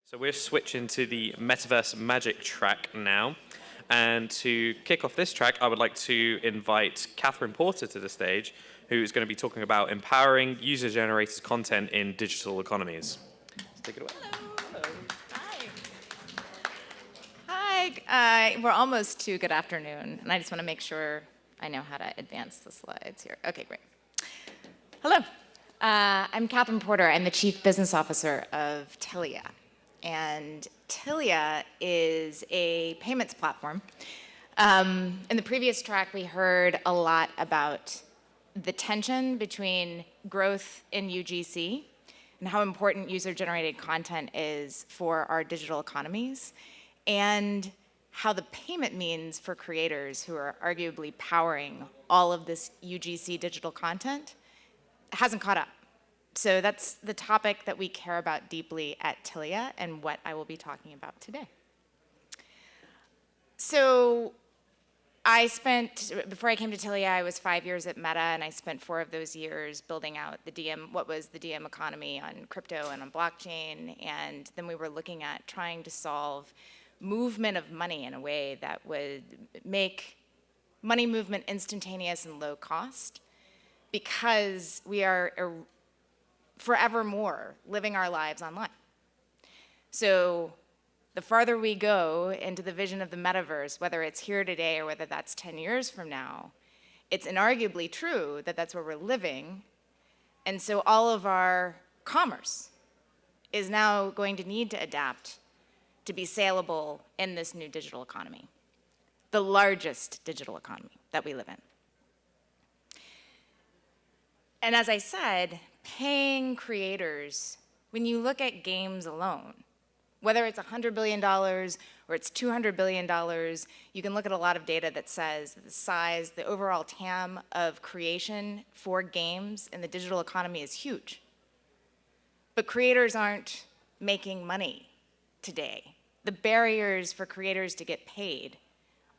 So we're switching to the Metaverse Magic track now. And to kick off this track, I would like to invite Catherine Porter to the stage, who is going to be talking about empowering user-generated content in digital economies. Let's take it away. Hello. Hi. We're almost to good afternoon, and I just want to make sure I know how to advance the slides here. Okay, great. Hello. I'm Catherine Porter. I'm the Chief Business Officer of Tilia. And Tilia is a payments platform. In the previous track, we heard a lot about the tension between growth in UGC and how important user-generated content is for our digital economies, and how the payment means for creators who are arguably powering all of this UGC digital content hasn't caught up. So that's the topic that we care about deeply at Tilia and what I will be talking about today. So before I came to Tilia, I was 5 years at Meta, and I spent 4 of those years building out what was the DM economy on crypto and on blockchain. And then we were looking at trying to solve movement of money in a way that would make money movement instantaneous and low cost, because we are forevermore living our lives online. So the farther we go into the vision of the metaverse, whether it's here today or whether that's 10 years from now, it's inarguably true that that's where we're living. And so all of our commerce is now going to need to adapt to be saleable in this new digital economy, the largest digital economy that we live in. And as I said, paying creators, when you look at games alone, whether it's $100 billion or it's $200 billion, you can look at a lot of data that says the size, the overall TAM of creation for games in the digital economy is huge. But creators aren't making money today. The barriers for creators to get paid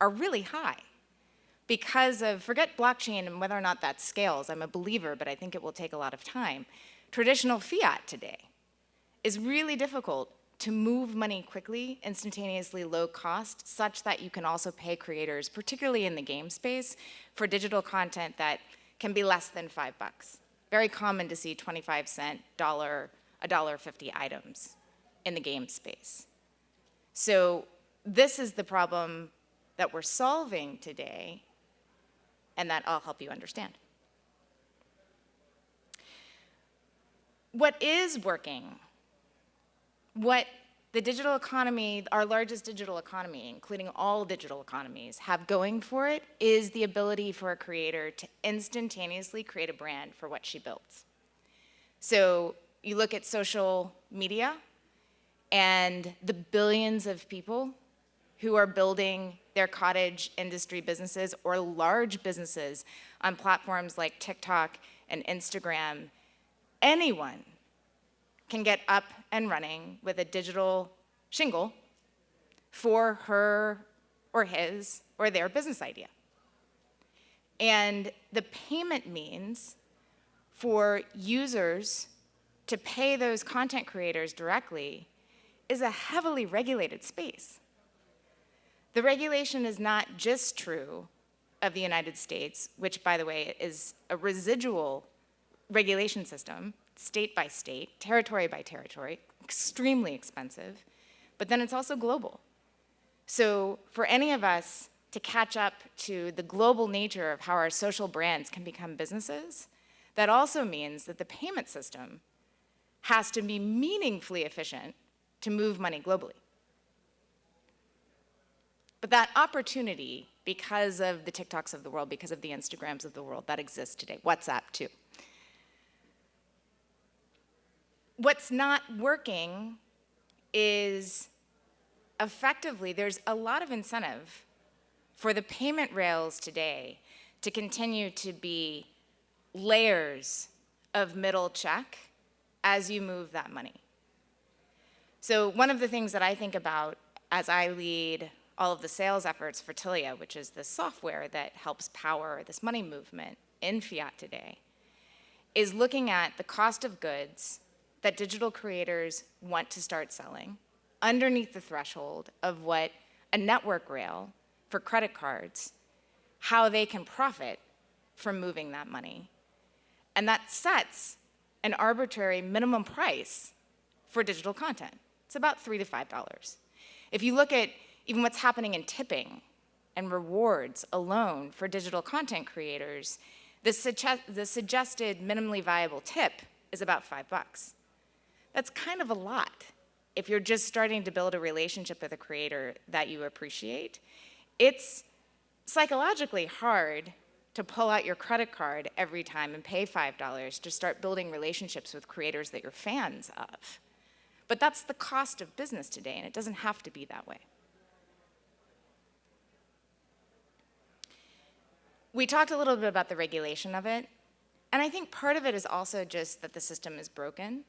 are really high because of, forget blockchain and whether or not that scales. I'm a believer, but I think it will take a lot of time. Traditional fiat today is really difficult to move money quickly, instantaneously, low cost, such that you can also pay creators, particularly in the game space, for digital content that can be less than $5. Very common to see 25-cent, $1.50 items in the game space. So this is the problem that we're solving today, and that I'll help you understand. What is working, what the digital economy, our largest digital economy, including all digital economies, have going for it is the ability for a creator to instantaneously create a brand for what she builds. So you look at social media and the billions of people who are building their cottage industry businesses or large businesses on platforms like TikTok and Instagram. Anyone can get up and running with a digital shingle for her or his or their business idea. And the payment means for users to pay those content creators directly is a heavily regulated space. The regulation is not just true of the United States, which, by the way, is a residual regulation system, state by state, territory by territory, extremely expensive, but then it's also global. So for any of us to catch up to the global nature of how our social brands can become businesses, that also means that the payment system has to be meaningfully efficient to move money globally. But that opportunity, because of the TikToks of the world, because of the Instagrams of the world, that exists today, WhatsApp too. What's not working is effectively, there's a lot of incentive for the payment rails today to continue to be layers of middle check as you move that money. So one of the things that I think about as I lead all of the sales efforts for Tilia, which is the software that helps power this money movement in fiat today, is looking at the cost of goods that digital creators want to start selling underneath the threshold of what a network rail for credit cards, how they can profit from moving that money. And that sets an arbitrary minimum price for digital content. It's about $3 to $5. If you look at even what's happening in tipping and rewards alone for digital content creators, the suggested minimally viable tip is about $5. That's kind of a lot if you're just starting to build a relationship with a creator that you appreciate. It's psychologically hard to pull out your credit card every time and pay $5 to start building relationships with creators that you're fans of. But that's the cost of business today, and it doesn't have to be that way. We talked a little bit about the regulation of it, and I think part of it is also just that the system is broken.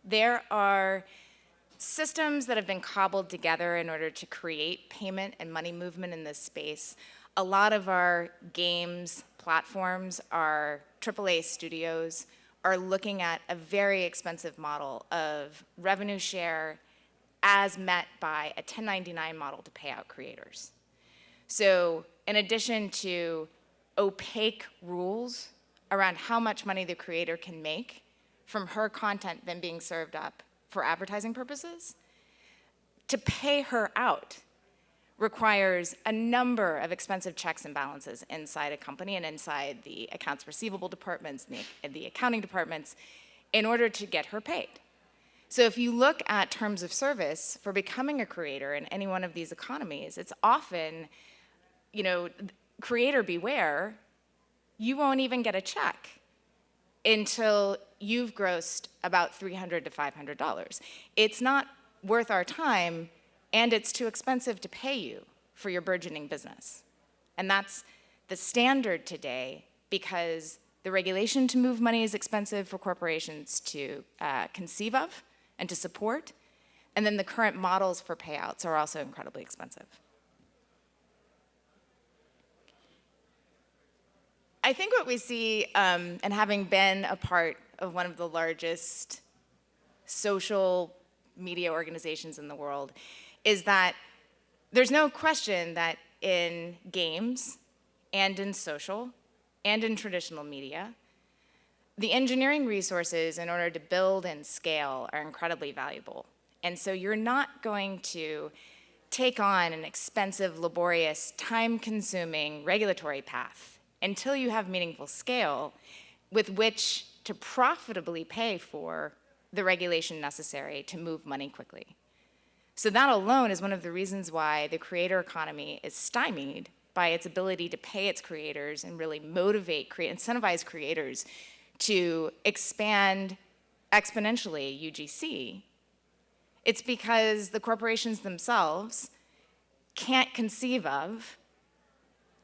There are systems that have been cobbled together in order to create payment and money movement in this space. A lot of our games platforms, our AAA studios, are looking at a very expensive model of revenue share as met by a 1099 model to pay out creators. So in addition to opaque rules around how much money the creator can make from her content then being served up for advertising purposes, to pay her out requires a number of expensive checks and balances inside a company and inside the accounts receivable departments and the accounting departments in order to get her paid. So if you look at terms of service for becoming a creator in any one of these economies, it's often, creator beware, you won't even get a check until you've grossed about $300 to $500. It's not worth our time, and it's too expensive to pay you for your burgeoning business. And that's the standard today because the regulation to move money is expensive for corporations to conceive of and to support, and then the current models for payouts are also incredibly expensive. I think what we see, and having been a part of one of the largest social media organizations in the world, is that there's no question that in games and in social and in traditional media, the engineering resources in order to build and scale are incredibly valuable. And so you're not going to take on an expensive, laborious, time-consuming regulatory path until you have meaningful scale with which to profitably pay for the regulation necessary to move money quickly. So that alone is one of the reasons why the creator economy is stymied by its ability to pay its creators and really incentivize creators to expand exponentially UGC. It's because the corporations themselves can't conceive of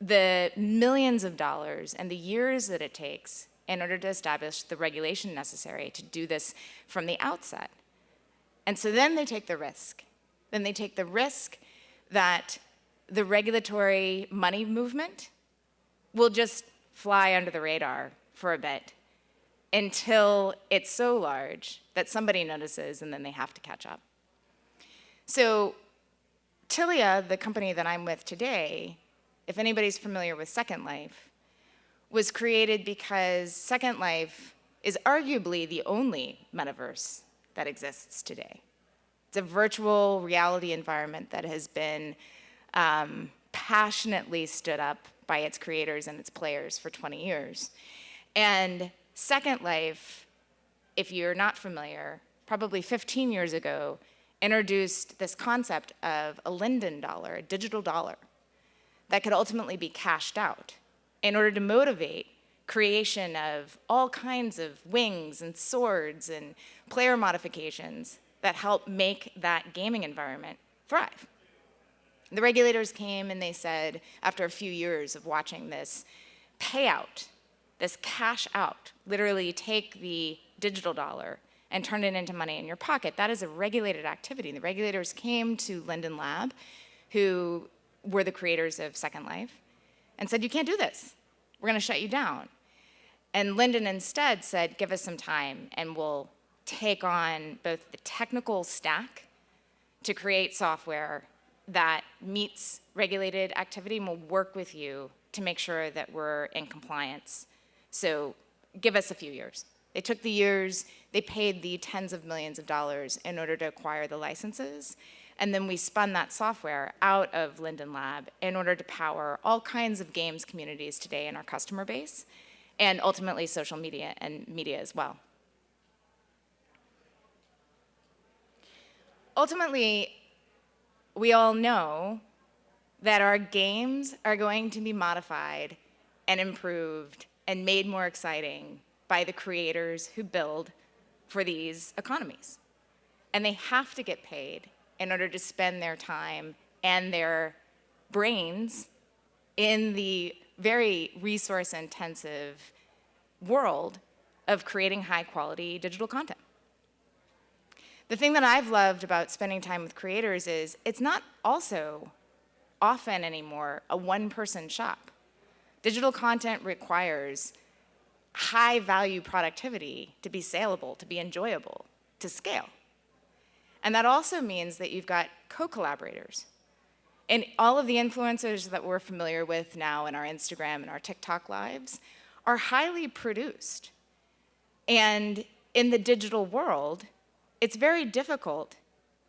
the millions of dollars and the years that it takes in order to establish the regulation necessary to do this from the outset. And so then they take the risk. Then they take the risk that the regulatory money movement will just fly under the radar for a bit until it's so large that somebody notices and then they have to catch up. So Tilia, the company that I'm with today, if anybody's familiar with Second Life, was created because Second Life is arguably the only metaverse that exists today. It's a virtual reality environment that has been passionately stood up by its creators and its players for 20 years. And Second Life, if you're not familiar, probably 15 years ago, introduced this concept of a Linden dollar, a digital dollar, that could ultimately be cashed out in order to motivate creation of all kinds of wings and swords and player modifications that help make that gaming environment thrive. The regulators came and they said, after a few years of watching this payout, this cash out, literally take the digital dollar and turn it into money in your pocket, that is a regulated activity. And the regulators came to Linden Lab, who were the creators of Second Life, and said, you can't do this. We're going to shut you down. And Linden instead said, give us some time and we'll take on both the technical stack to create software that meets regulated activity and will work with you to make sure that we're in compliance. So give us a few years. They took the years, they paid the tens of millions of dollars in order to acquire the licenses, and then we spun that software out of Linden Lab in order to power all kinds of games communities today in our customer base, and ultimately social media and media as well. Ultimately, we all know that our games are going to be modified and improved and made more exciting by the creators who build for these economies. And they have to get paid in order to spend their time and their brains in the very resource-intensive world of creating high-quality digital content. The thing that I've loved about spending time with creators is it's not also often anymore a one-person shop. Digital content requires high-value productivity to be saleable, to be enjoyable, to scale. And that also means that you've got co-collaborators. And all of the influencers that we're familiar with now in our Instagram and our TikTok lives are highly produced. And in the digital world, it's very difficult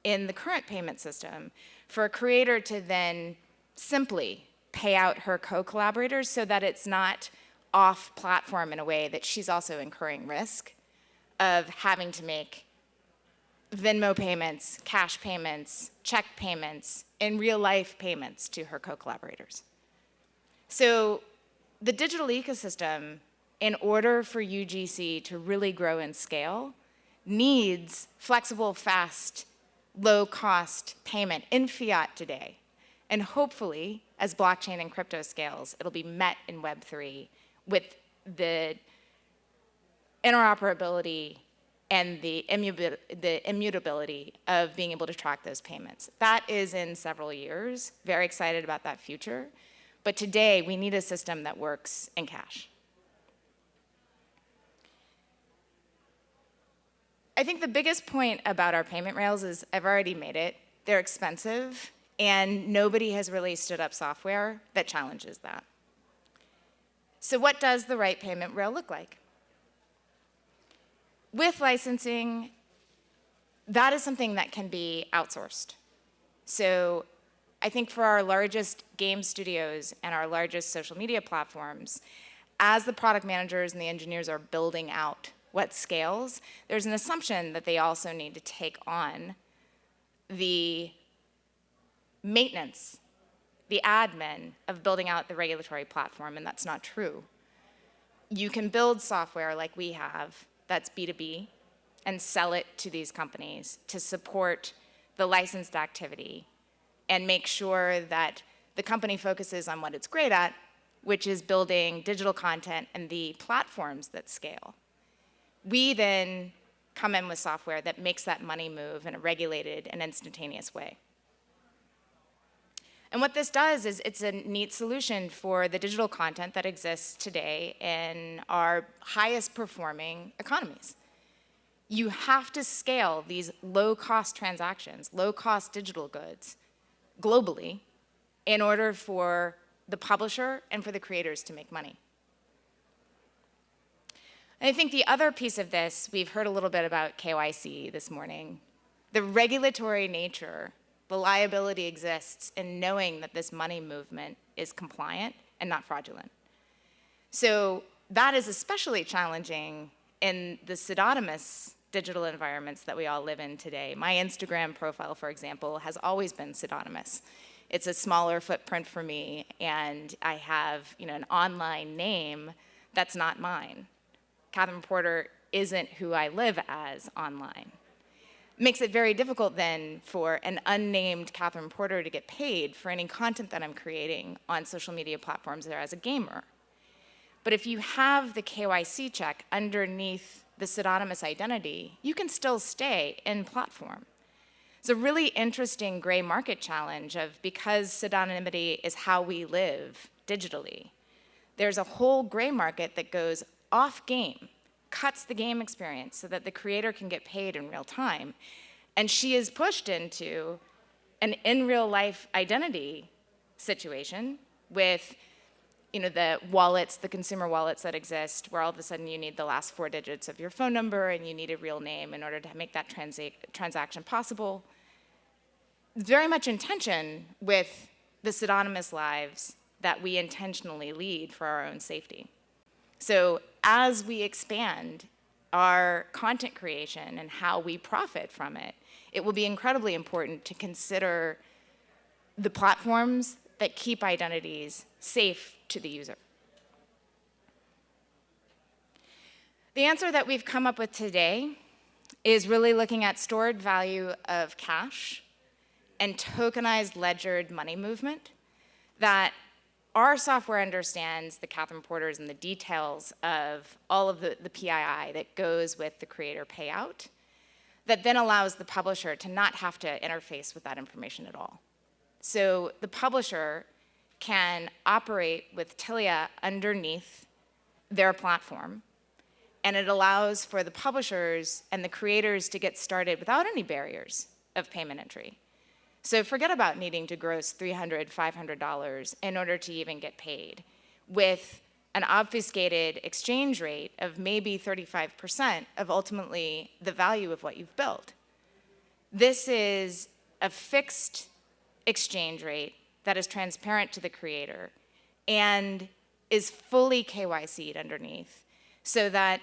in the current payment system for a creator to then simply pay out her co-collaborators so that it's not off-platform in a way that she's also incurring risk of having to make Venmo payments, cash payments, check payments, and real-life payments to her co-collaborators. So the digital ecosystem, in order for UGC to really grow and scale, needs flexible, fast, low-cost payment in fiat today. And hopefully, as blockchain and crypto scales, it'll be met in Web3 with the interoperability and the immutability of being able to track those payments. That is in several years. Very excited about that future. But today, we need a system that works in cash. I think the biggest point about our payment rails is I've already made it. They're expensive, and nobody has really stood up software that challenges that. So what does the right payment rail look like? With licensing, that is something that can be outsourced. So I think for our largest game studios and our largest social media platforms, as the product managers and the engineers are building out what scales, there's an assumption that they also need to take on the maintenance, the admin of building out the regulatory platform, and that's not true. You can build software like we have that's B2B and sell it to these companies to support the licensed activity and make sure that the company focuses on what it's great at, which is building digital content and the platforms that scale. We then come in with software that makes that money move in a regulated and instantaneous way. And what this does is it's a neat solution for the digital content that exists today in our highest performing economies. You have to scale these low-cost transactions, low-cost digital goods globally in order for the publisher and for the creators to make money. And I think the other piece of this, we've heard a little bit about KYC this morning. The regulatory nature, the liability exists in knowing that this money movement is compliant and not fraudulent. So that is especially challenging in the pseudonymous digital environments that we all live in today. My Instagram profile, for example, has always been pseudonymous. It's a smaller footprint for me, and I have, an online name that's not mine. Catherine Porter isn't who I live as online. Makes it very difficult then for an unnamed Catherine Porter to get paid for any content that I'm creating on social media platforms or as a gamer. But if you have the KYC check underneath the pseudonymous identity, you can still stay in platform. It's a really interesting gray market challenge of, because pseudonymity is how we live digitally, there's a whole gray market that goes off game, cuts the game experience so that the creator can get paid in real time. And she is pushed into an in real life identity situation with the wallets, the consumer wallets that exist, where all of a sudden you need the last 4 digits of your phone number and you need a real name in order to make that transaction possible. It's very much in tension with the pseudonymous lives that we intentionally lead for our own safety. So as we expand our content creation and how we profit from it, it will be incredibly important to consider the platforms that keep identities safe to the user. The answer that we've come up with today is really looking at stored value of cash and tokenized ledgered money movement that our software understands the Catherine Porters and the details of all of the PII that goes with the creator payout that then allows the publisher to not have to interface with that information at all. So the publisher can operate with Tilia underneath their platform, and it allows for the publishers and the creators to get started without any barriers of payment entry. So forget about needing to gross $300, $500 in order to even get paid. With an obfuscated exchange rate of maybe 35% of ultimately the value of what you've built. This is a fixed exchange rate that is transparent to the creator and is fully KYC'd underneath so that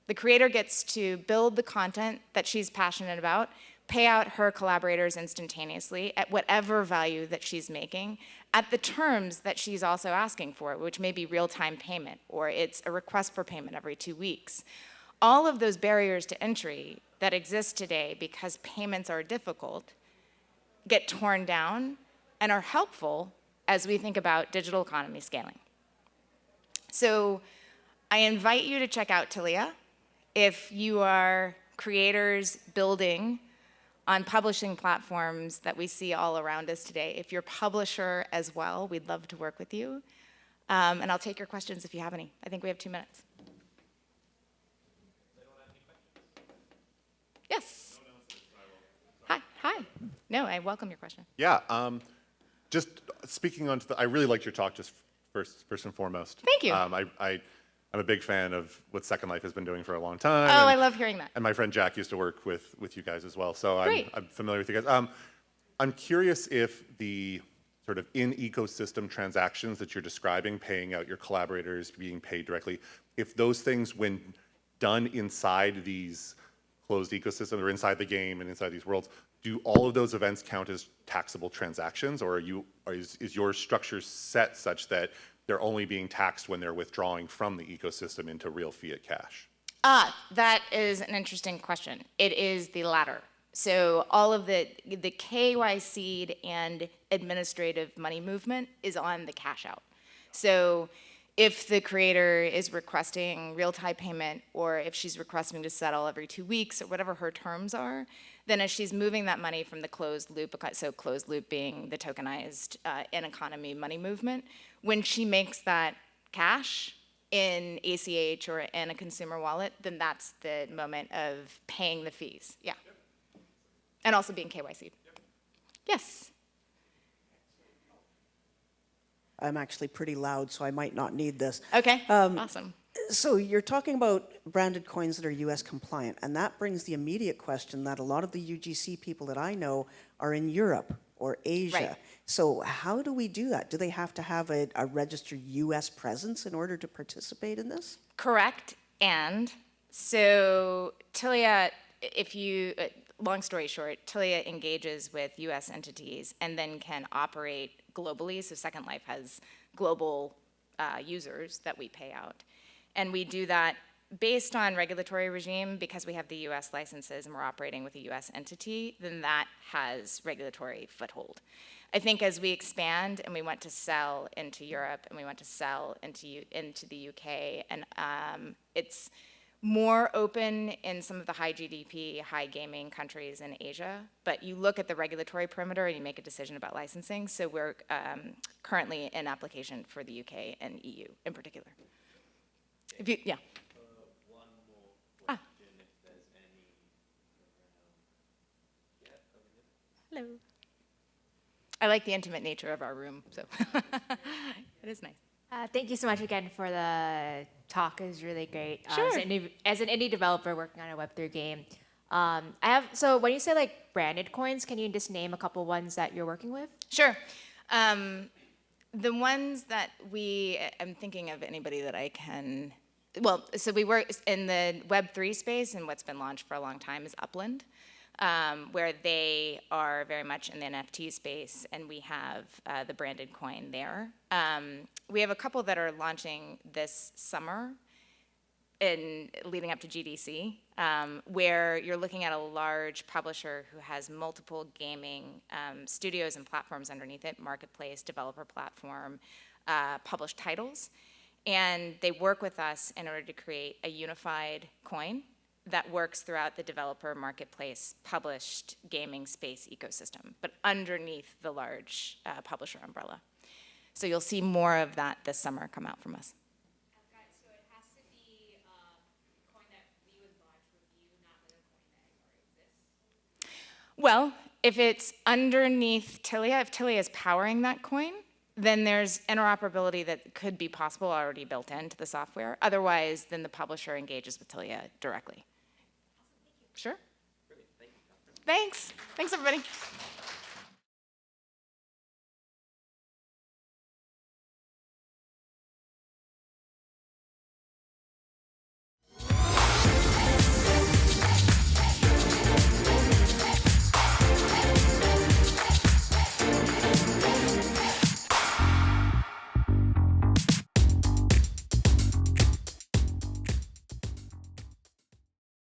the creator gets to build the content that she's passionate about, pay out her collaborators instantaneously at whatever value that she's making, at the terms that she's also asking for, which may be real-time payment, or it's a request for payment every 2 weeks. All of those barriers to entry that exist today because payments are difficult get torn down and are helpful as we think about digital economy scaling. So I invite you to check out Tilia. If you are creators building on publishing platforms that we see all around us today, if you're a publisher as well, we'd love to work with you. And I'll take your questions if you have any. I think we have 2 minutes. Yes. Hi. No, I welcome your question. Yeah, just speaking on, I really liked your talk. Just first and foremost. Thank you. I'm a big fan of what Second Life has been doing for a long time. Oh, I love hearing that. And my friend Jack used to work with you guys as well, so Great. I'm familiar with you guys. I'm curious if the sort of in-ecosystem transactions that you're describing, paying out your collaborators, being paid directly, if those things, when done inside these closed ecosystems or inside the game and inside these worlds, do all of those events count as taxable transactions, or is your structure set such that they're only being taxed when they're withdrawing from the ecosystem into real fiat cash? That is an interesting question. It is the latter. So all of the KYC'd and administrative money movement is on the cash out. So if the creator is requesting real-time payment, or if she's requesting to settle every 2 weeks, or whatever her terms are, then as she's moving that money from the closed loop, so closed loop being the tokenized in-economy money movement, when she makes that cash in ACH or in a consumer wallet, then that's the moment of paying the fees. Yeah. Yep. And also being KYC'd. Yep. Yes. I'm actually pretty loud, so I might not need this. Okay, awesome. So you're talking about branded coins that are US compliant, and that brings the immediate question that a lot of the UGC people that I know are in Europe or Asia. Right. So how do we do that? Do they have to have a registered US presence in order to participate in this? Correct. And so Tilia, if you, long story short, Tilia engages with US entities and then can operate globally. So Second Life has global users that we pay out. And we do that based on regulatory regime, because we have the US licenses and we're operating with a US entity, then that has regulatory foothold. I think as we expand and we want to sell into Europe and we want to sell into the UK, and it's more open in some of the high GDP, high gaming countries in Asia, but you look at the regulatory perimeter and you make a decision about licensing. So we're currently in application for the UK and EU in particular. If you, yeah. One more question, if there's any Hello. I like the intimate nature of our room, so it is nice. Thank you so much again for the talk. It was really great. Sure. As an indie developer working on a Web3 game, so when you say like branded coins, can you just name a couple ones that you're working with? Sure. The ones that I'm thinking of anybody that I can, well, so we work in the Web3 space, and what's been launched for a long time is Upland, where they are very much in the NFT space, and we have the branded coin there. We have a couple that are launching this summer in leading up to GDC, where you're looking at a large publisher who has multiple gaming studios and platforms underneath it, marketplace, developer platform, published titles. And they work with us in order to create a unified coin that works throughout the developer, marketplace, published gaming space ecosystem, but underneath the large publisher umbrella. So you'll see more of that this summer come out from us. So it has to be a coin that we would launch with you, not with a coin that already exists. Well, if it's underneath Tilia, if Tilia is powering that coin, then there's interoperability that could be possible already built into the software. Otherwise, then the publisher engages with Tilia directly. Sure. Thanks. Thanks, everybody.